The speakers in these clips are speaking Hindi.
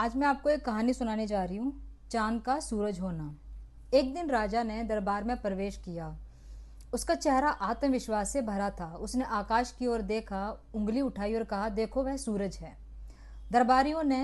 आज मैं आपको एक कहानी सुनाने जा रही हूँ, चांद का सूरज होना। एक दिन राजा ने दरबार में प्रवेश किया। उसका चेहरा आत्मविश्वास से भरा था। उसने आकाश की ओर देखा, उंगली उठाई और कहा, देखो वह सूरज है। दरबारियों ने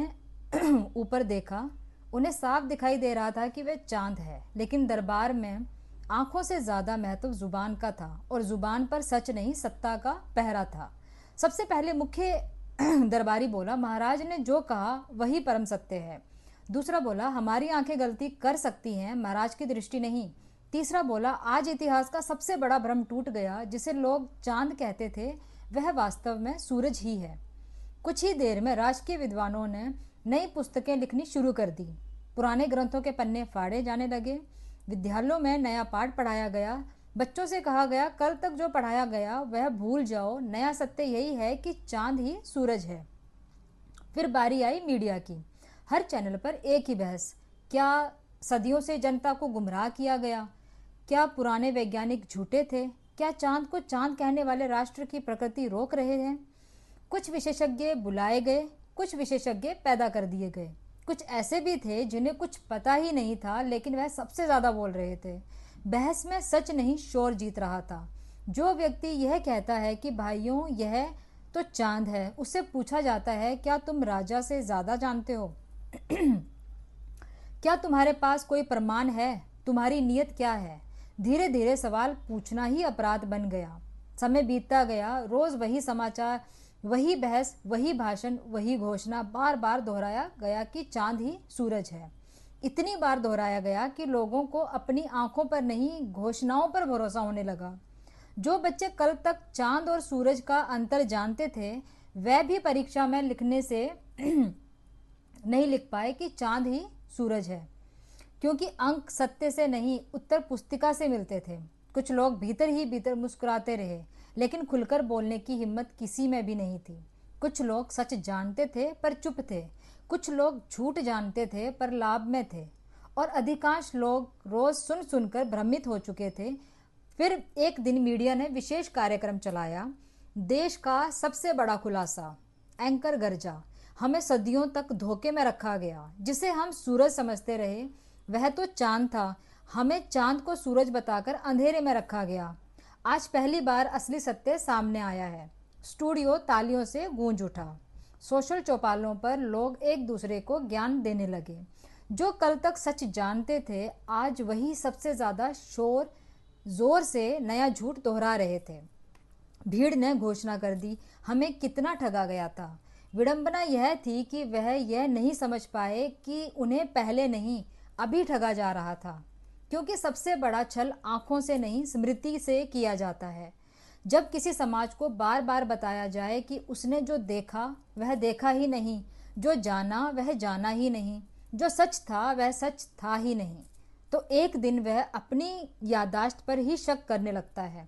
ऊपर देखा। उन्हें साफ दिखाई दे रहा था कि वह चांद है, लेकिन दरबार में आंखों से ज्यादा महत्व जुबान का था, और जुबान पर सच नहीं, सत्ता का पहरा था। सबसे पहले मुख्य दरबारी बोला, महाराज ने जो कहा वही परम सत्य है। दूसरा बोला, हमारी आंखें गलती कर सकती हैं, महाराज की दृष्टि नहीं। तीसरा बोला, आज इतिहास का सबसे बड़ा भ्रम टूट गया। जिसे लोग चांद कहते थे वह वास्तव में सूरज ही है। कुछ ही देर में राजकीय विद्वानों ने नई पुस्तकें लिखनी शुरू कर दी। पुराने ग्रंथों के पन्ने फाड़े जाने लगे। विद्यालयों में नया पाठ पढ़ाया गया। बच्चों से कहा गया, कल तक जो पढ़ाया गया वह भूल जाओ, नया सत्य यही है कि चांद ही सूरज है। फिर बारी आई मीडिया की। हर चैनल पर एक ही बहस, क्या सदियों से जनता को गुमराह किया गया? क्या पुराने वैज्ञानिक झूठे थे? क्या चांद को चांद कहने वाले राष्ट्र की प्रकृति रोक रहे हैं? कुछ विशेषज्ञ बुलाए गए, कुछ विशेषज्ञ पैदा कर दिए गए। कुछ ऐसे भी थे जिन्हें कुछ पता ही नहीं था, लेकिन वह सबसे ज्यादा बोल रहे थे। बहस में सच नहीं, शोर जीत रहा था। जो व्यक्ति यह कहता है कि भाइयों यह तो चांद है, उससे पूछा जाता है, क्या तुम राजा से ज्यादा जानते हो? क्या तुम्हारे पास कोई प्रमाण है? तुम्हारी नीयत क्या है? धीरे धीरे सवाल पूछना ही अपराध बन गया। समय बीतता गया। रोज वही समाचार, वही बहस, वही भाषण, वही घोषणा। बार बार दोहराया गया कि चांद ही सूरज है। इतनी बार दोहराया गया कि लोगों को अपनी आंखों पर नहीं, घोषणाओं पर भरोसा होने लगा। जो बच्चे कल तक चांद और सूरज का अंतर जानते थे, वह भी परीक्षा में लिखने से नहीं लिख पाए कि चांद ही सूरज है, क्योंकि अंक सत्य से नहीं, उत्तर पुस्तिका से मिलते थे। कुछ लोग भीतर ही भीतर मुस्कुराते रहे, लेकिन खुलकर बोलने की हिम्मत किसी में भी नहीं थी। कुछ लोग सच जानते थे पर चुप थे। कुछ लोग झूठ जानते थे पर लाभ में थे, और अधिकांश लोग रोज सुन सुनकर भ्रमित हो चुके थे। फिर एक दिन मीडिया ने विशेष कार्यक्रम चलाया। देश का सबसे बड़ा खुलासा। एंकर गरजा, हमें सदियों तक धोखे में रखा गया। जिसे हम सूरज समझते रहे वह तो चांद था। हमें चांद को सूरज बताकर अंधेरे में रखा गया। आज पहली बार असली सत्य सामने आया है। स्टूडियो तालियों से गूंज उठा। सोशल चौपालों पर लोग एक दूसरे को ज्ञान देने लगे। जो कल तक सच जानते थे, आज वही सबसे ज्यादा जोर से नया झूठ दोहरा रहे थे। भीड़ ने घोषणा कर दी, हमें कितना ठगा गया था। विडंबना यह थी कि वह यह नहीं समझ पाए कि उन्हें पहले नहीं, अभी ठगा जा रहा था। क्योंकि सबसे बड़ा छल आंखों से नहीं, स्मृति से किया जाता है। जब किसी समाज को बार बार बताया जाए कि उसने जो देखा वह देखा ही नहीं, जो जाना वह जाना ही नहीं, जो सच था वह सच था ही नहीं, तो एक दिन वह अपनी याददाश्त पर ही शक करने लगता है।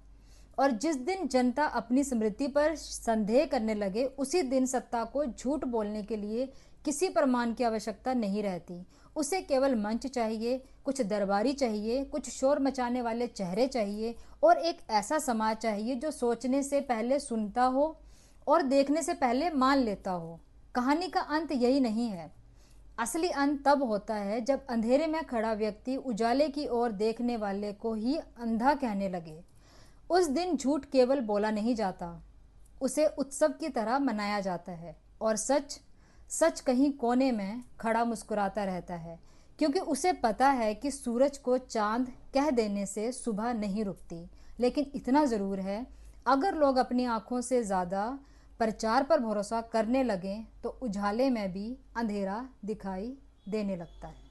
और जिस दिन जनता अपनी स्मृति पर संदेह करने लगे, उसी दिन सत्ता को झूठ बोलने के लिए किसी प्रमाण की आवश्यकता नहीं रहती। उसे केवल मंच चाहिए, कुछ दरबारी चाहिए, कुछ शोर मचाने वाले चेहरे चाहिए, और एक ऐसा समाज चाहिए जो सोचने से पहले सुनता हो और देखने से पहले मान लेता हो। कहानी का अंत यही नहीं है। असली अंत तब होता है जब अंधेरे में खड़ा व्यक्ति उजाले की ओर देखने वाले को ही अंधा कहने लगे। उस दिन झूठ केवल बोला नहीं जाता, उसे उत्सव की तरह मनाया जाता है। और सच सच कहीं कोने में खड़ा मुस्कुराता रहता है, क्योंकि उसे पता है कि सूरज को चांद कह देने से सुबह नहीं रुकती। लेकिन इतना ज़रूर है, अगर लोग अपनी आंखों से ज़्यादा प्रचार पर भरोसा करने लगें तो उजाले में भी अंधेरा दिखाई देने लगता है।